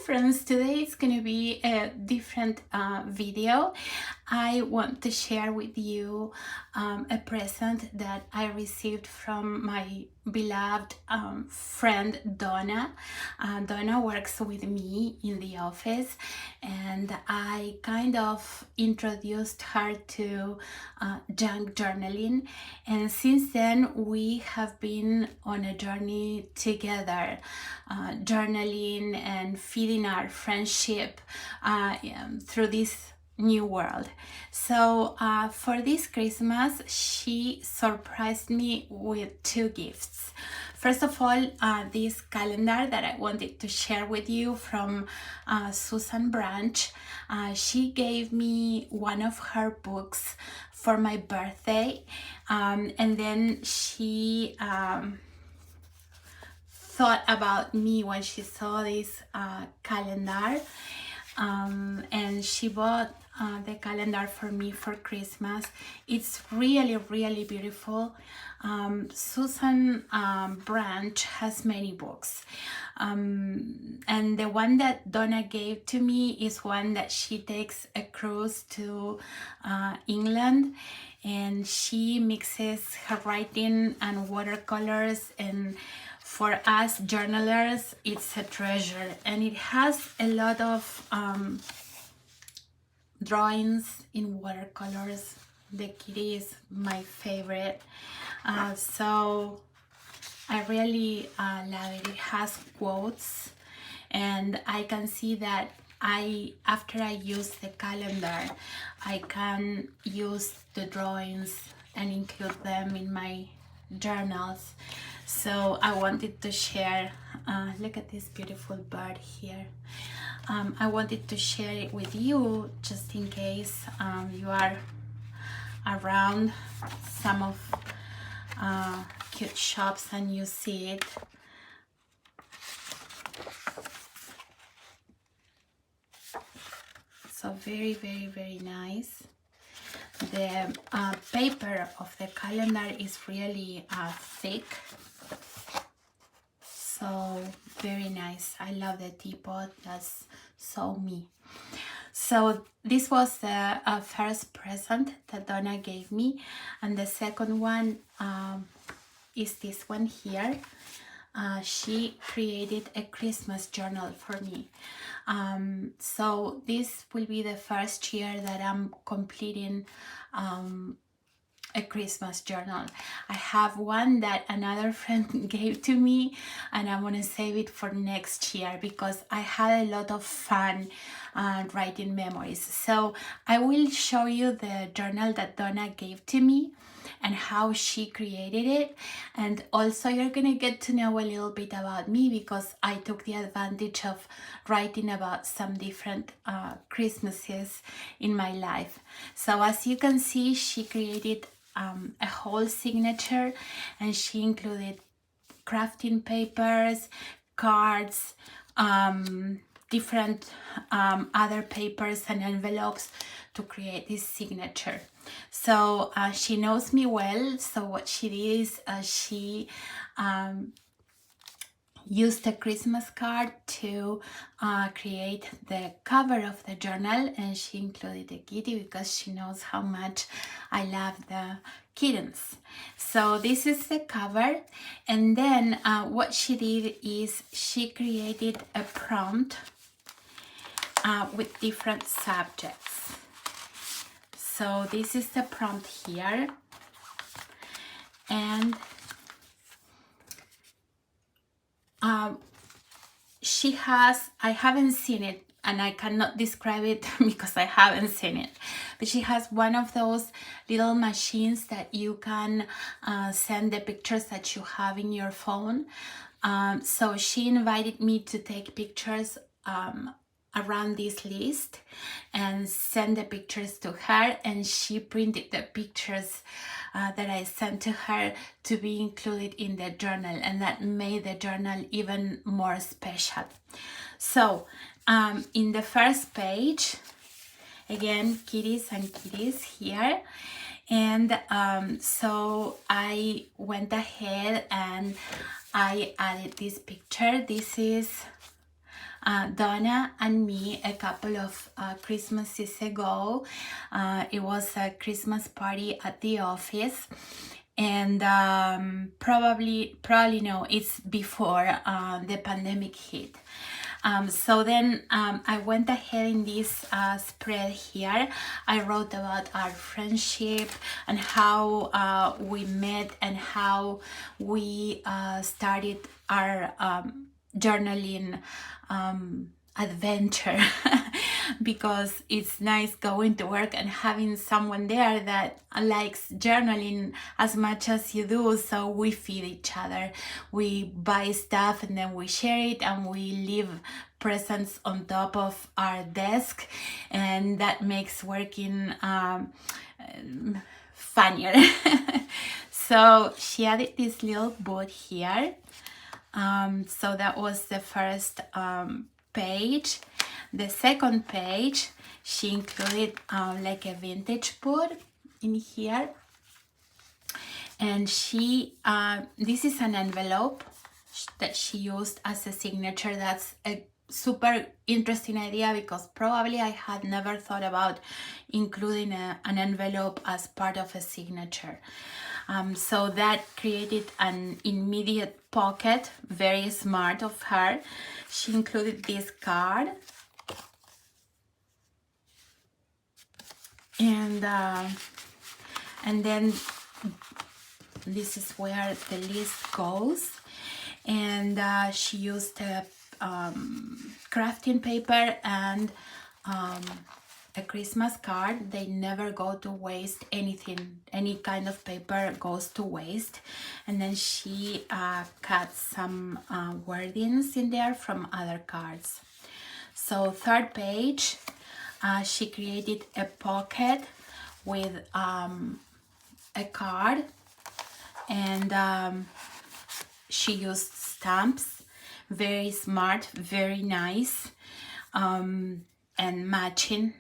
friends, today is going to be a different video. I want to share with you a present that I received from my beloved friend Donna. Donna works with me in the office, and I kind of introduced her to junk journaling, and since then we have been on a journey together, journaling and feeding our friendship through this new world. So for this Christmas, she surprised me with two gifts. First of all, this calendar that I wanted to share with you from Susan Branch. She gave me one of her books for my birthday, and then she thought about me when she saw this calendar, and she bought the calendar for me for Christmas. It's really beautiful. Susan Branch has many books, and the one that Donna gave to me is one that she takes a cruise to England, and she mixes her writing and watercolors, and for us journalers it's a treasure, and it has a lot of drawings in watercolors. The kitty is my favorite, so I really love it. It has quotes, and I can see that after I use the calendar, I can use the drawings and include them in my journals. So I wanted to share, look at this beautiful bird here. I wanted to share it with you just in case you are around some of cute shops and you see it. So very nice. The paper of the calendar is really thick, so very nice. I love the teapot. That's so me. So this was the first present that Donna gave me, and the second one is this one here. She created a Christmas journal for me. So this will be the first year that I'm completing a Christmas journal. I have one that another friend gave to me, and I'm gonna save it for next year because I had a lot of fun writing memories. So I will show you the journal that Donna gave to me and how she created it, and also you're gonna get to know a little bit about me because I took the advantage of writing about some different Christmases in my life. So as you can see, she created a whole signature, and she included crafting papers, cards, different other papers and envelopes to create this signature. So she knows me well, so what she did is she used a Christmas card to create the cover of the journal, and she included a kitty because she knows how much I love the kittens. So this is the cover, and then what she did is she created a prompt with different subjects. So this is the prompt here, and she has, I haven't seen it and I cannot describe it because I haven't seen it, but she has one of those little machines that you can send the pictures that you have in your phone. So she invited me to take pictures around this list and send the pictures to her, and she printed the pictures that I sent to her to be included in the journal, and that made the journal even more special. So in the first page, again, kitties and kitties here, and so I went ahead and I added this picture. This is Donna and me a couple of Christmases ago. It was a Christmas party at the office, and probably no, it's before the pandemic hit. So then I went ahead in this spread here. I wrote about our friendship and how we met and how we started our journaling adventure because it's nice going to work and having someone there that likes journaling as much as you do. So we feed each other, we buy stuff and then we share it, and we leave presents on top of our desk, and that makes working funnier. So she added this little boot here. So that was the first page. The second page, she included like a vintage boot in here, and she this is an envelope that she used as a signature. That's a super interesting idea because probably I had never thought about including an envelope as part of a signature. So that created an immediate pocket. Very smart of her. She included this card, and then this is where the list goes, and she used crafting paper and a Christmas card. They never go to waste. Anything, any kind of paper goes to waste. And then she cut some wordings in there from other cards. So third page, she created a pocket with a card, and she used stamps. Very smart, very nice, and matching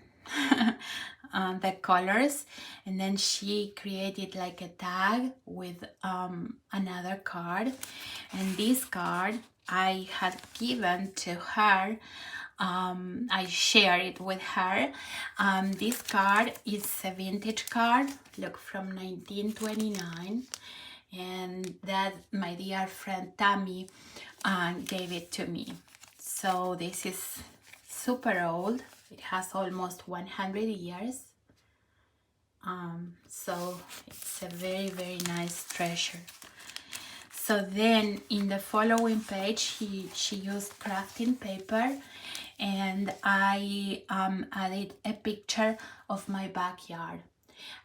the colors. And then she created like a tag with another card, and this card I had given to her. I share it with her. This card is a vintage card, look, from 1929, and that my dear friend Tammy gave it to me. So this is super old. It has almost 100 years. So it's a very, very nice treasure. So then in the following page, she used crafting paper, and I added a picture of my backyard.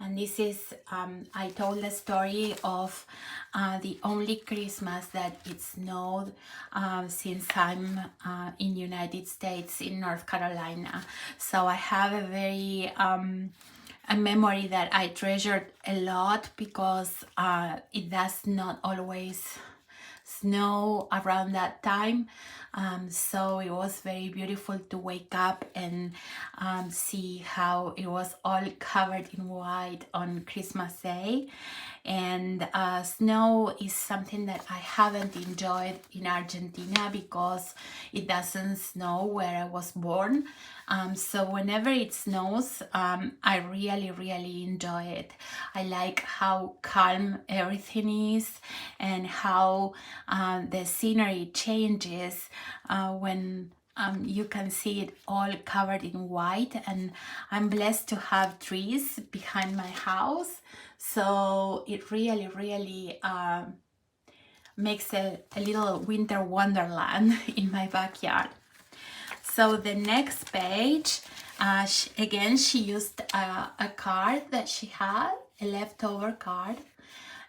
And this is, I told the story of the only Christmas that it snowed since I'm in United States, in North Carolina. So I have a very, a memory that I treasured a lot because it does not always snow around that time. So it was very beautiful to wake up and see how it was all covered in white on Christmas Day. And snow is something that I haven't enjoyed in Argentina because it doesn't snow where I was born. So whenever it snows, I really, really enjoy it. I like how calm everything is and how the scenery changes when you can see it all covered in white. And I'm blessed to have trees behind my house, so it really, really makes a little winter wonderland in my backyard. So the next page, again, she used a card that she had, a leftover card,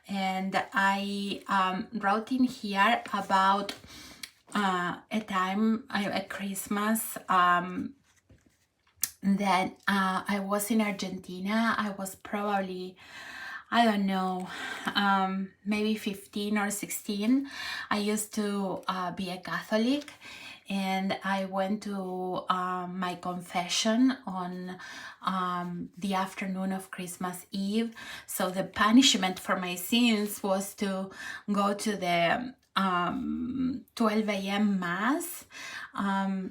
and I wrote in here about a time, a Christmas, that I was in Argentina. I was probably, I don't know, maybe 15 or 16. I used to be a Catholic, and I went to my confession on the afternoon of Christmas Eve. So the punishment for my sins was to go to the 12 a.m. mass.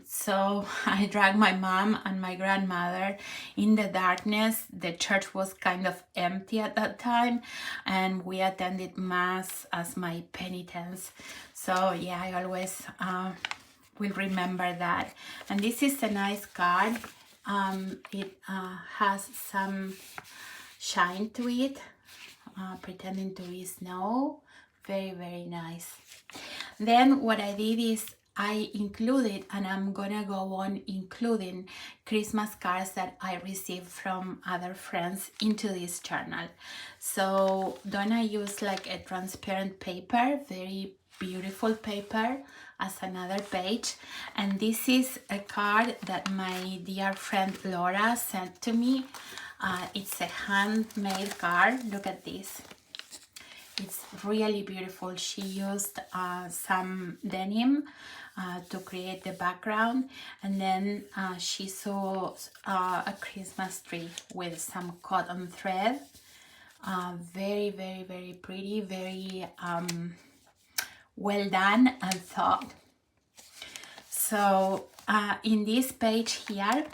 So I dragged my mom and my grandmother in the darkness. The church was kind of empty at that time, and we attended mass as my penitence. So yeah, I always will remember that. And this is a nice card. It has some shine to it, pretending to be snow. Very, very nice. Then what I did is I included, and I'm gonna go on including, Christmas cards that I received from other friends into this journal. So Donna used like a transparent paper, very beautiful paper, as another page. And this is a card that my dear friend Laura sent to me. It's a handmade card. Look at this. It's really beautiful. She used some denim to create the background, and then she saw a Christmas tree with some cotton thread. Very, very, very pretty, very well done and thought. So in this page here,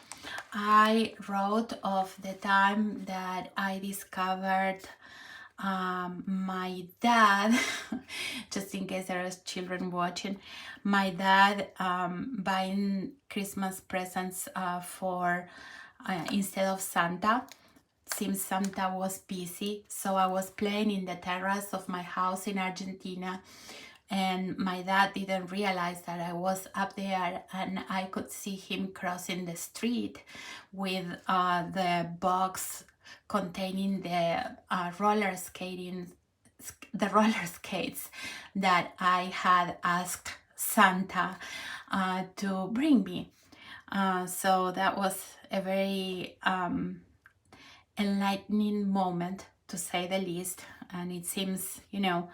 I wrote of the time that I discovered my dad, just in case there are children watching, my dad buying Christmas presents for instead of Santa, since Santa was busy. So I was playing in the terrace of my house in Argentina, and my dad didn't realize that I was up there, and I could see him crossing the street with the box containing the roller skates that I had asked Santa to bring me. So that was a very enlightening moment, to say the least. And it seems, you know,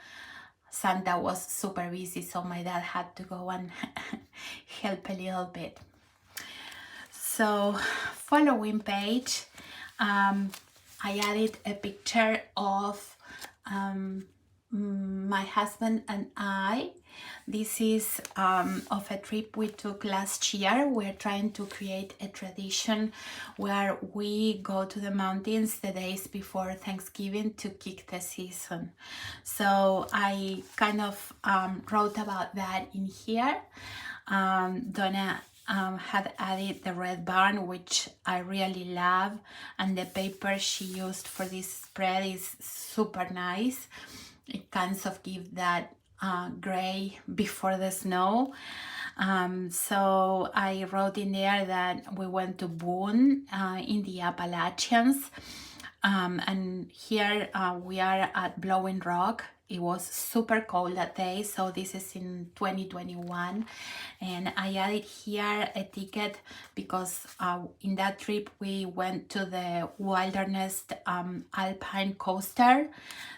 Santa was super busy, so my dad had to go and help a little bit. So following page, I added a picture of my husband and I. This is of a trip we took last year. We're trying to create a tradition where we go to the mountains the days before Thanksgiving to kick the season. So I kind of wrote about that in here. Donna had added the red barn, which I really love, and the paper she used for this spread is super nice. It kind of gives that gray before the snow. So I wrote in there that we went to Boone in the Appalachians, and here we are at Blowing Rock. It was super cold that day, so this is in 2021, and I added here a ticket because in that trip we went to the Wilderness Alpine Coaster,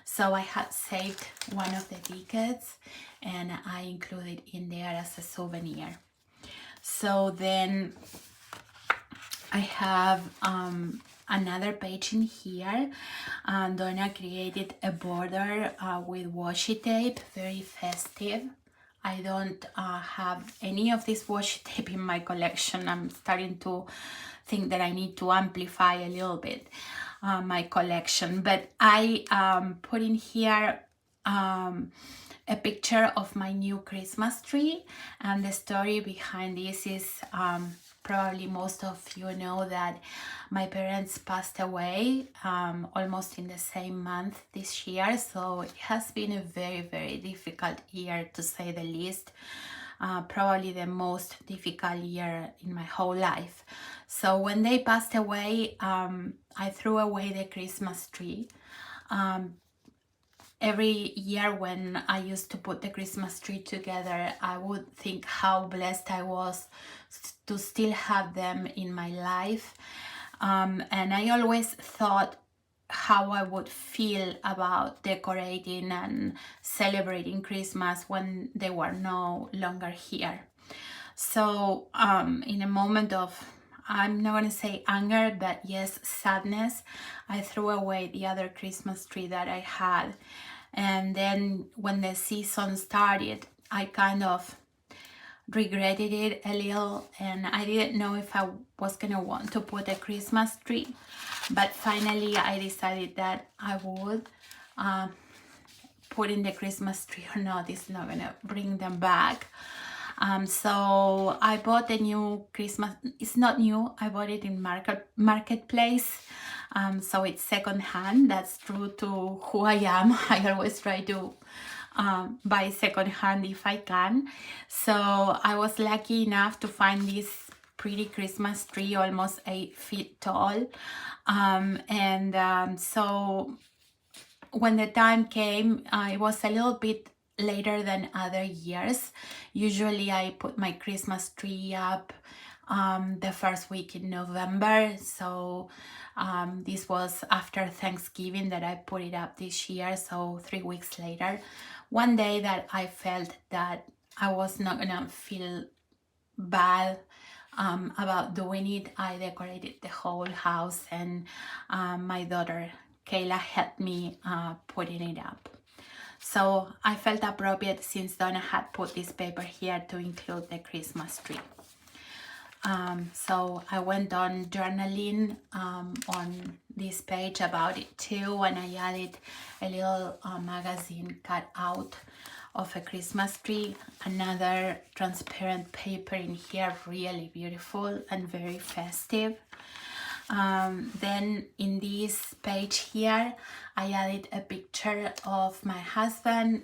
so I had saved one of the tickets and I included in there as a souvenir. So then I have another page in here. Donna created a border with washi tape, very festive. I don't have any of this washi tape in my collection. I'm starting to think that I need to amplify a little bit my collection, but I put in here a picture of my new Christmas tree, and the story behind this is probably most of you know that my parents passed away almost in the same month this year, so it has been a very, very difficult year, to say the least. Probably the most difficult year in my whole life. So when they passed away, I threw away the Christmas tree. Every year when I used to put the Christmas tree together, I would think how blessed I was to still have them in my life. And I always thought how I would feel about decorating and celebrating Christmas when they were no longer here. So in a moment of, I'm not going to say anger, but yes, sadness, I threw away the other Christmas tree that I had. And then when the season started, I kind of regretted it a little, and I didn't know if I was gonna want to put a Christmas tree, but finally I decided that I would. Putting the Christmas tree or not is not gonna bring them back. So I bought a new Christmas, it's not new, I bought it in marketplace. So it's secondhand. That's true to who I am. I always try to buy secondhand if I can. So I was lucky enough to find this pretty Christmas tree, almost 8 feet tall. So when the time came, it was a little bit later than other years. Usually I put my Christmas tree up the first week in November. So this was after Thanksgiving that I put it up this year, so 3 weeks later. One day that I felt that I was not gonna feel bad about doing it, I decorated the whole house, and my daughter Kayla helped me putting it up. So I felt appropriate, since Donna had put this paper here, to include the Christmas tree. So I went on journaling on this page about it too, and I added a little magazine cut out of a Christmas tree, another transparent paper in here, really beautiful and very festive. Then in this page here, I added a picture of my husband.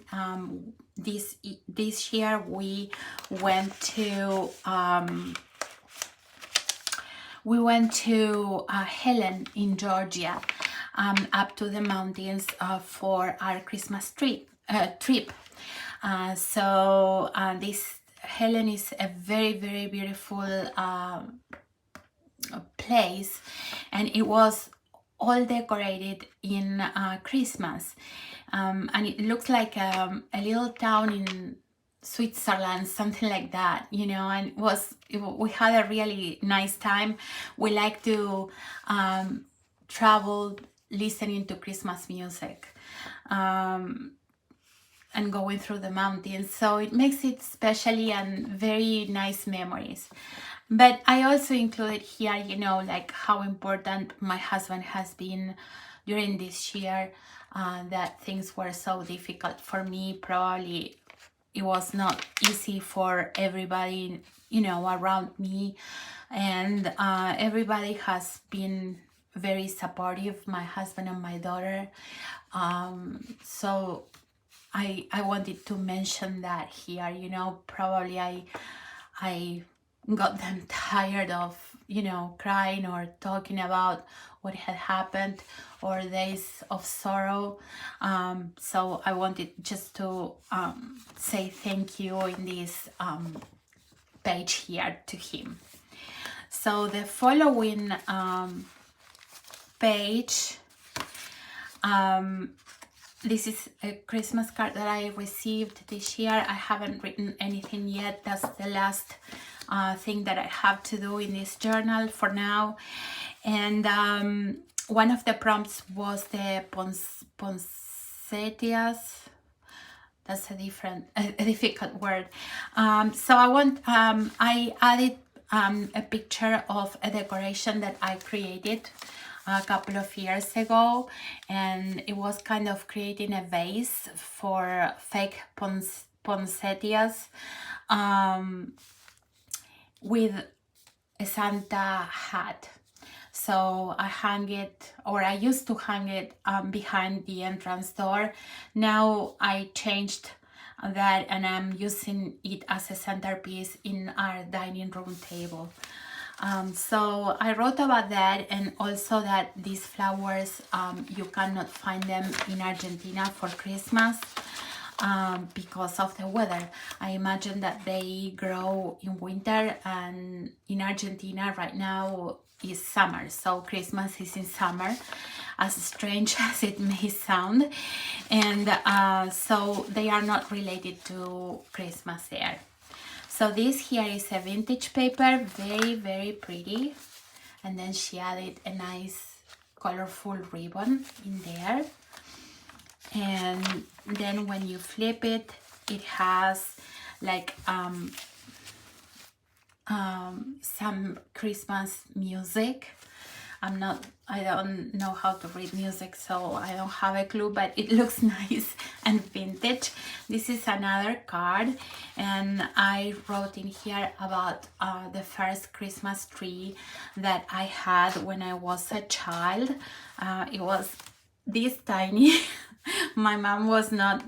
This year we went to Helen in Georgia, up to the mountains for our Christmas trip. This Helen is a very, very beautiful place, and it was all decorated in Christmas, and it looks like a little town in Switzerland, something like that, you know. And we had a really nice time. We like to travel listening to Christmas music and going through the mountains, so it makes it specially and very nice memories. But I also included here, you know, like how important my husband has been during this year, that things were so difficult for me. Probably it was not easy for everybody, you know, around me, and everybody has been very supportive, my husband and my daughter. So I wanted to mention that here, you know. Probably I got them tired of, you know, crying or talking about what had happened, or days of sorrow. So I wanted just to say thank you in this page here to him. So the following page, this is a Christmas card that I received this year. I haven't written anything yet. That's the last thing that I have to do in this journal for now. And one of the prompts was the poinsettias. That's a difficult word. So I added a picture of a decoration that I created a couple of years ago, and it was kind of creating a vase for fake poinsettias with a Santa hat. So I hung it, or I used to hang it behind the entrance door. Now I changed that, and I'm using it as a centerpiece in our dining room table. So I wrote about that, and also that these flowers, you cannot find them in Argentina for Christmas because of the weather. I imagine that they grow in winter, and in Argentina right now is summer, so Christmas is in summer, as strange as it may sound. And so they are not related to Christmas there. So this here is a vintage paper, very, very pretty. And then she added a nice colorful ribbon in there. And then when you flip it, it has like some Christmas music. I don't know how to read music, so I don't have a clue, but it looks nice and vintage. This is another card, and I wrote in here about the first Christmas tree that I had when I was a child. It was this tiny. My mom was not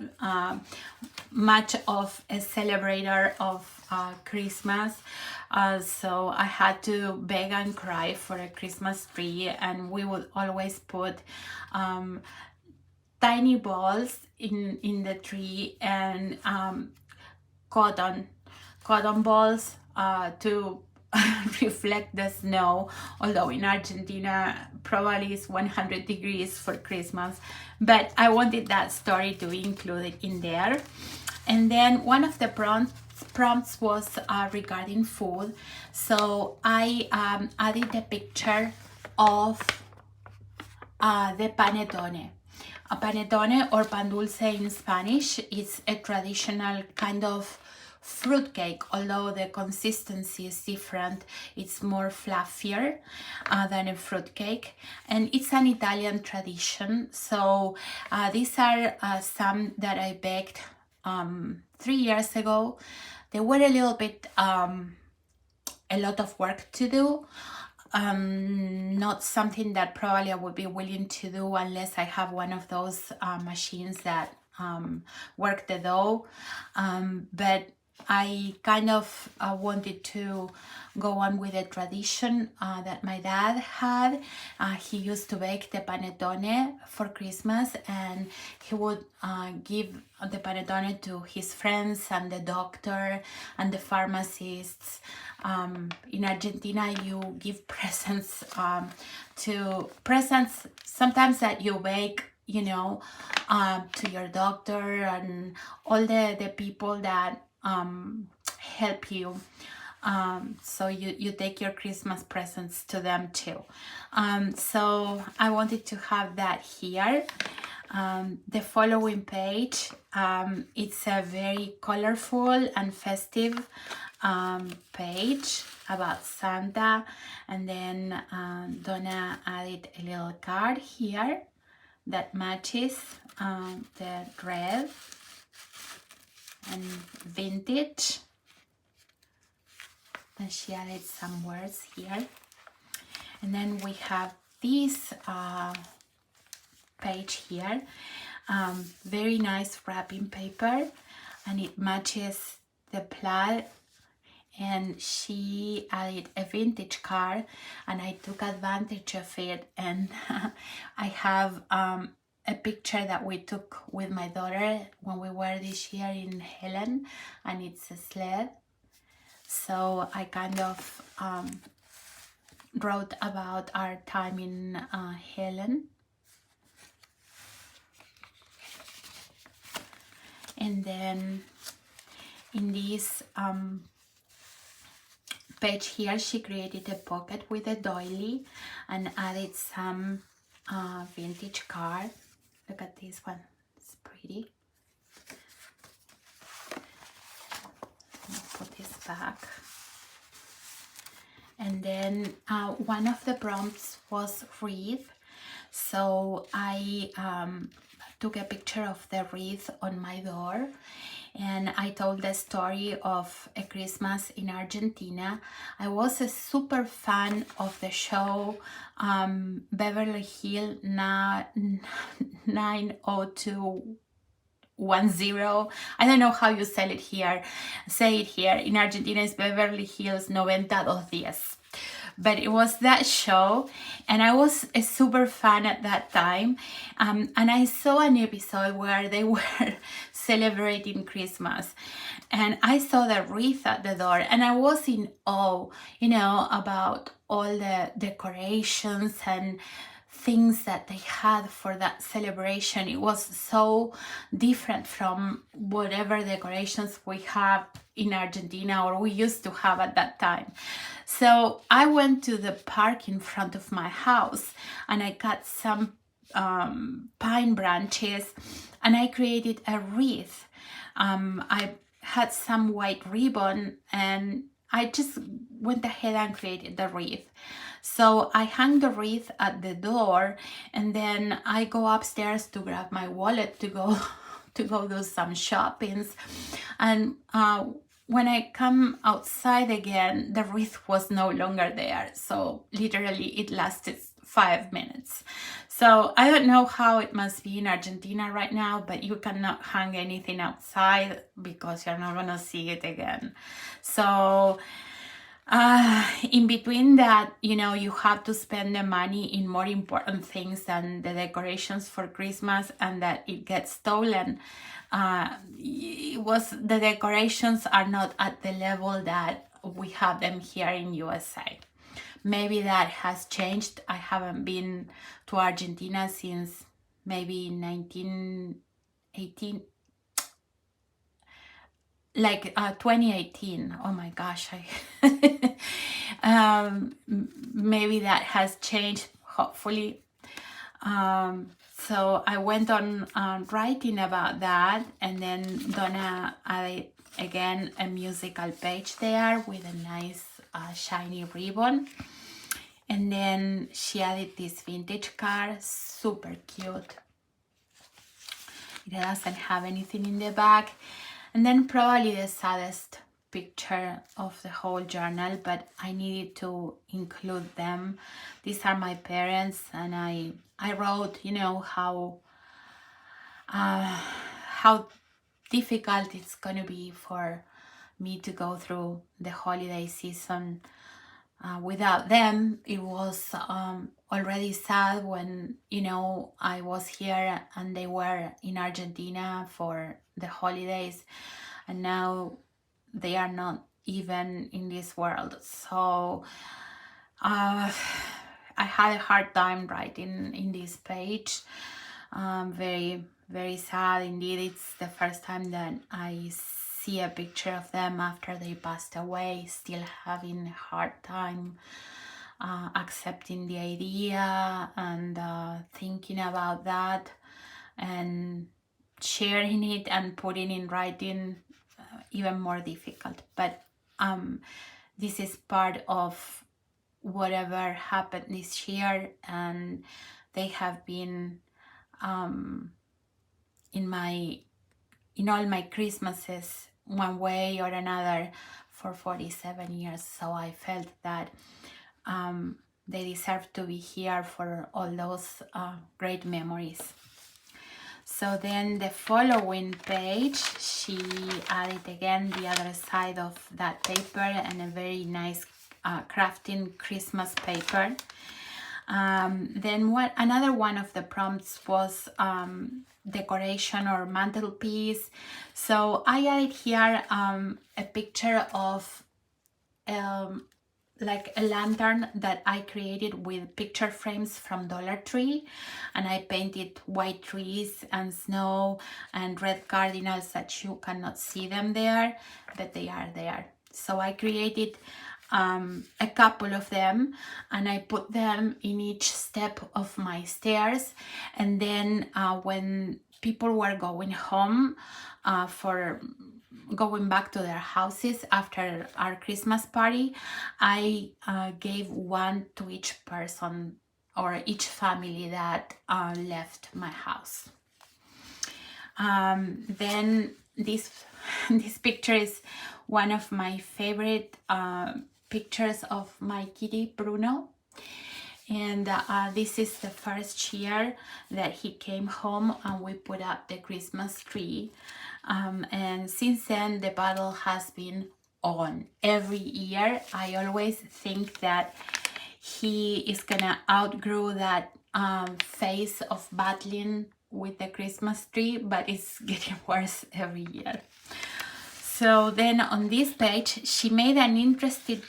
much of a celebrator of Christmas, so I had to beg and cry for a Christmas tree, and we would always put tiny balls in the tree, and cotton balls to reflect the snow, although in Argentina probably it's 100 degrees for Christmas, but I wanted that story to be included in there. And then one of the prompts was regarding food, so I added a picture of the panettone. A panettone, or pan dulce in Spanish, is a traditional kind of fruit cake, although the consistency is different. It's more fluffier than a fruit cake, and it's an Italian tradition. So these are some that I baked 3 years ago. They were a little bit a lot of work to do. Not something that probably I would be willing to do unless I have one of those machines that work the dough, but I kind of wanted to go on with a tradition that my dad had. He used to bake the panettone for Christmas, and he would give the panettone to his friends and the doctor and the pharmacists. In Argentina, you give presents sometimes that you bake, you know, to your doctor and all the people that help you. So you take your Christmas presents to them too. So I wanted to have that here. The following page, it's a very colorful and festive page about Santa, and then Donna added a little card here that matches the red and vintage, and she added some words here. And then we have this page here, very nice wrapping paper, and it matches the plaid, and she added a vintage card, and I took advantage of it, and I have a picture that we took with my daughter when we were this year in Helen, and it's a sled. So I kind of wrote about our time in Helen. And then in this page here, she created a pocket with a doily and added some vintage card. Look at this one, it's pretty. Put this back. And then one of the prompts was wreath, so I took a picture of the wreath on my door, and I told the story of a Christmas in Argentina. I was a super fan of the show Beverly Hills 90210. I don't know how you say it here. In Argentina it's Beverly Hills 90210. But it was that show, and I was a super fan at that time, and I saw an episode where they were celebrating Christmas, and I saw the wreath at the door, and I was in awe, you know, about all the decorations and things that they had for that celebration. It was so different from whatever decorations we have in Argentina, or we used to have at that time. So I went to the park in front of my house, and I got some pine branches, and I created a wreath. I had some white ribbon, and I just went ahead and created the wreath. So I hung the wreath at the door, and then I go upstairs to grab my wallet to go to go do some shoppings. And when I come outside again, the wreath was no longer there. So literally it lasted 5 minutes. So I don't know how it must be in Argentina right now, but you cannot hang anything outside because you're not gonna see it again. So in between that, you know, you have to spend the money in more important things than the decorations for Christmas, and that it gets stolen. The decorations are not at the level that we have them here in USA. Maybe that has changed. I haven't been to Argentina since maybe 1918, like 2018. Oh my gosh, maybe that has changed, hopefully. So I went on writing about that, and then Donna added again a musical page there with a nice shiny ribbon. And then she added this vintage card, super cute. It doesn't have anything in the back. And then probably the saddest picture of the whole journal, but I needed to include them. These are my parents, and I wrote, you know, how difficult it's gonna be for me to go through the holiday season without them. It was already sad when, you know, I was here and they were in Argentina for the holidays, and now they are not even in this world. So I had a hard time writing in this page. Very, very sad indeed. It's the first time that I see a picture of them after they passed away, still having a hard time accepting the idea and thinking about that and sharing it and putting in writing, even more difficult. But this is part of whatever happened this year, and they have been in all my Christmases one way or another for 47 years. So I felt that they deserve to be here for all those great memories. So then the following page, she added again the other side of that paper and a very nice crafting Christmas paper. Then another one of the prompts was decoration or mantelpiece. So I added here a picture of like a lantern that I created with picture frames from Dollar Tree, and I painted white trees and snow and red cardinals that you cannot see them there, but they are there. So I created a couple of them, and I put them in each step of my stairs. And then when people were going home for going back to their houses after our Christmas party, I gave one to each person or each family that left my house. Then this picture is one of my favorite pictures of my kitty Bruno, and this is the first year that he came home and we put up the Christmas tree, and since then the battle has been on. Every year I always think that he is gonna outgrow that phase of battling with the Christmas tree, but it's getting worse every year. So then on this page, she made an interesting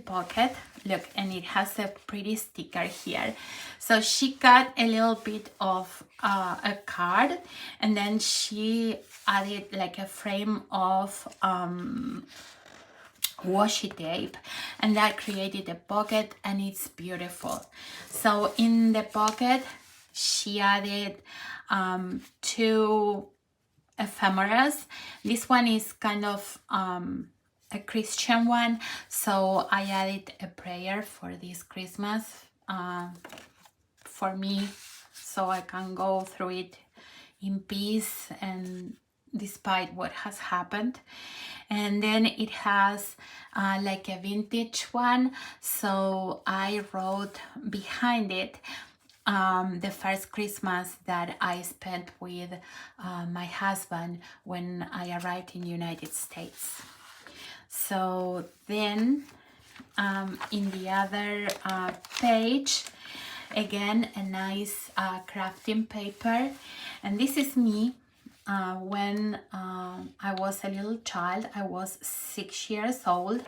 pocket. Look, and it has a pretty sticker here. So she cut a little bit of a card, and then she added like a frame of washi tape, and that created a pocket, and it's beautiful. So in the pocket she added 2 ephemeras. This one is kind of a Christian one, so I added a prayer for this Christmas for me, so I can go through it in peace and despite what has happened. And then it has like a vintage one, so I wrote behind it the first Christmas that I spent with my husband when I arrived in the United States. So then in the other page, again, a nice crafting paper, and this is me when I was a little child. I was 6 years old.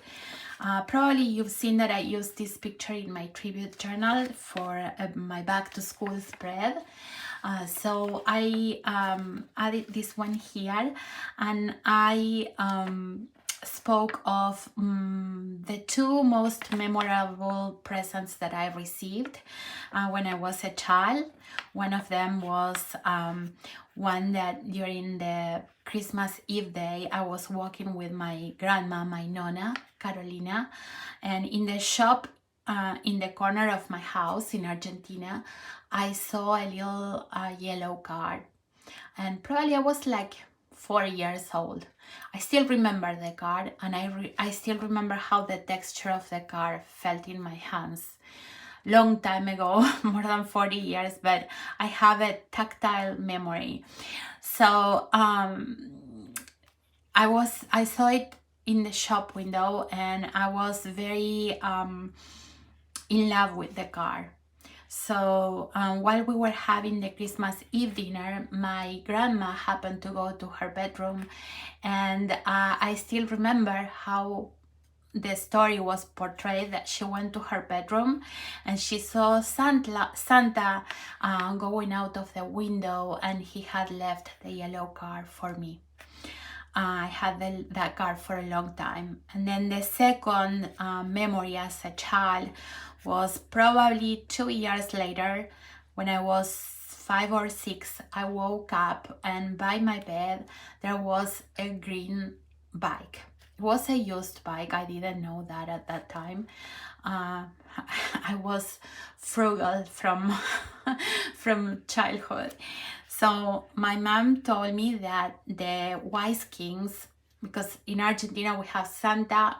Probably you've seen that I used this picture in my tribute journal for my back to school spread. So I added this one here, and I spoke of the 2 most memorable presents that I received when I was a child. One of them was one that during the Christmas Eve day, I was walking with my grandma, my Nonna, Carolina, and in the shop in the corner of my house in Argentina, I saw a little yellow card, and probably I was like 4 years old. I still remember the card, and I still remember how the texture of the card felt in my hands. Long time ago, more than 40 years, but I have a tactile memory. So I saw it in the shop window, and I was very in love with the card. So while we were having the Christmas Eve dinner, my grandma happened to go to her bedroom, and I still remember how the story was portrayed, that she went to her bedroom and she saw Santa going out of the window, and he had left the yellow card for me. I had that card for a long time. And then the second memory as a child was probably 2 years later, when I was 5 or 6. I woke up, and by my bed there was a green bike. It was a used bike. I didn't know that at that time. I was frugal from childhood. So my mom told me that the wise kings, because in Argentina we have Santa,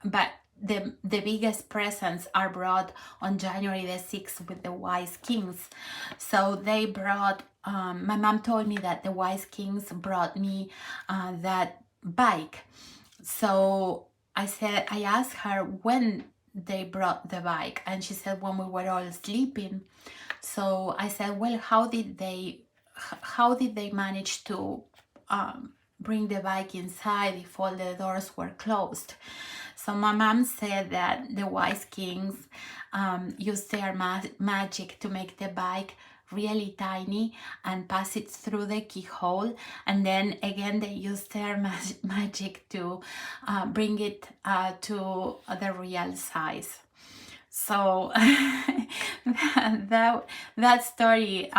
but the biggest presents are brought on January the 6th with the wise kings. So they brought, my mom told me that the wise kings brought me that bike. So I asked her when they brought the bike, and she said when we were all sleeping. So I said, well, how did they manage to bring the bike inside if all the doors were closed? So my mom said that the wise kings used their magic to make the bike really tiny and pass it through the keyhole, and then again they used their magic to bring it to the real size. So that story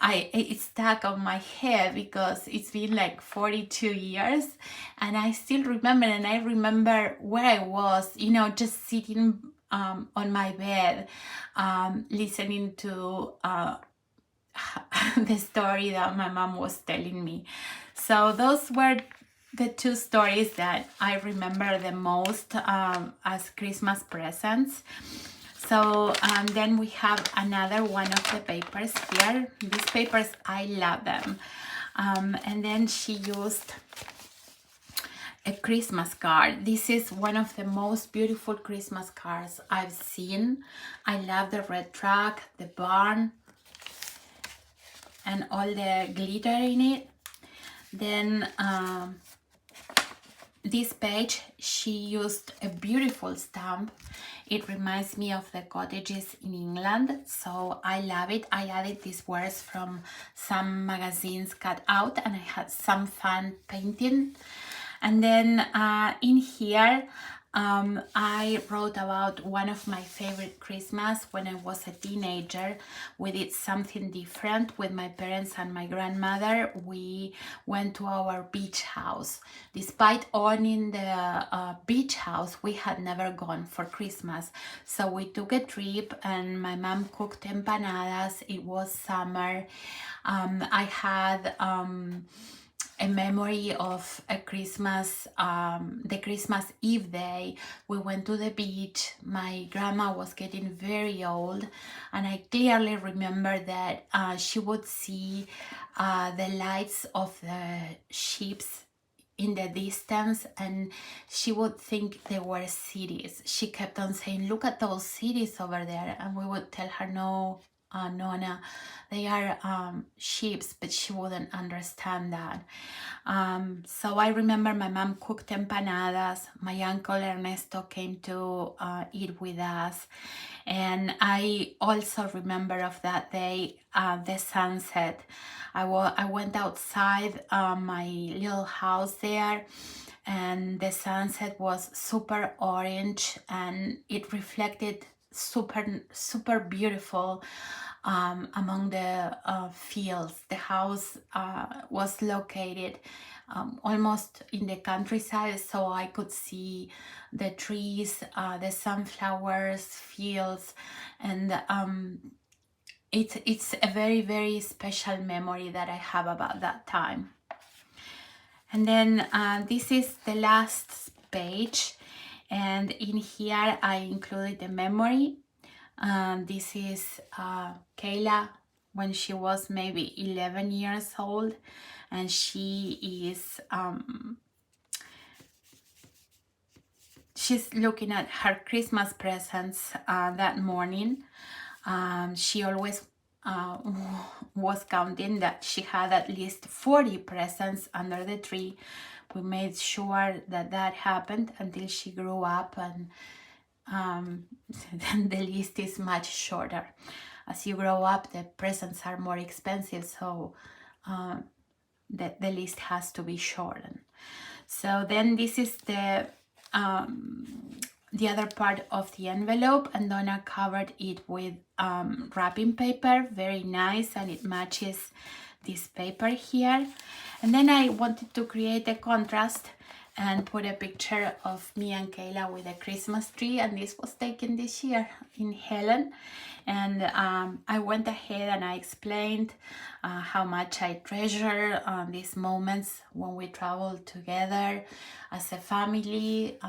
it stuck on my head because it's been like 42 years, and I still remember, and I remember where I was, just sitting on my bed, listening to the story that my mom was telling me. So those were the 2 stories that I remember the most as Christmas presents. So then we have another one of the papers here. These papers, I love them. And then she used a Christmas card. This is one of the most beautiful Christmas cards I've seen. I love the red truck, the barn, and all the glitter in it. Then this page, she used a beautiful stamp. It reminds me of the cottages in England, so I love it. I added these words from some magazines cut out, and I had some fun painting. And then in here, I wrote about one of my favorite Christmas when I was a teenager. We did something different with my parents and my grandmother. We went to our beach house. Despite owning the beach house, we had never gone for Christmas. So we took a trip and my mom cooked empanadas. It was summer. I had a memory of a Christmas, the Christmas Eve day. We went to the beach. My grandma was getting very old, and I clearly remember that she would see the lights of the ships in the distance, and she would think they were cities. She kept on saying, "Look at those cities over there," and we would tell her, "No, Nona, they are ships," but she wouldn't understand that. So I remember my mom cooked empanadas. My uncle Ernesto came to eat with us. And I also remember of that day, the sunset. I went outside my little house there, and the sunset was super orange and it reflected super beautiful among the fields. The house was located almost in the countryside, so I could see the trees, the sunflowers, fields, and it's a very special memory that I have about that time. And then this is the last page, and in here I included a memory. This is Kayla when she was maybe 11 years old, and she is she's looking at her Christmas presents that morning. She always was counting that she had at least 40 presents under the tree. We made sure that that happened until she grew up, and then the list is much shorter. As you grow up, the presents are more expensive, so the list has to be shortened. So then this is the other part of the envelope, and Donna covered it with wrapping paper, very nice, and it matches this paper here. And then I wanted to create a contrast and put a picture of me and Kayla with a Christmas tree, and this was taken this year in Helen. And I went ahead and I explained how much I treasure these moments when we travel together as a family.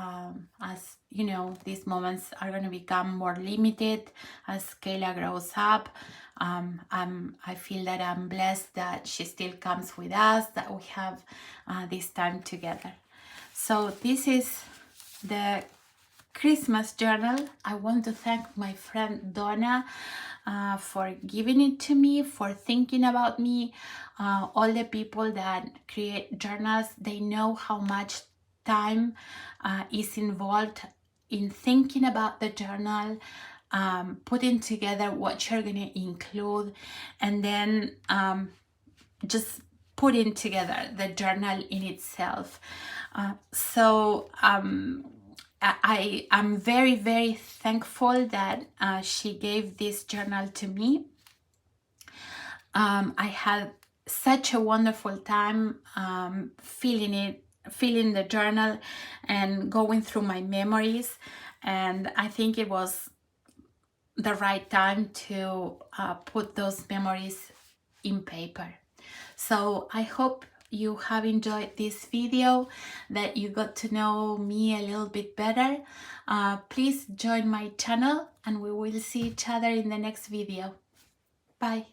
As you know, these moments are going to become more limited as Kayla grows up. I feel that I'm blessed that she still comes with us, that we have this time together. So this is the Christmas journal. I want to thank my friend Donna for giving it to me, for thinking about me. All the people that create journals, they know how much time is involved in thinking about the journal, putting together what you're going to include, and then just putting together the journal in itself. So I am very thankful that she gave this journal to me. I had such a wonderful time filling the journal and going through my memories, and I think it was the right time to put those memories in paper. So I hope you have enjoyed this video, that you got to know me a little bit better. Please join my channel, and we will see each other in the next video. Bye.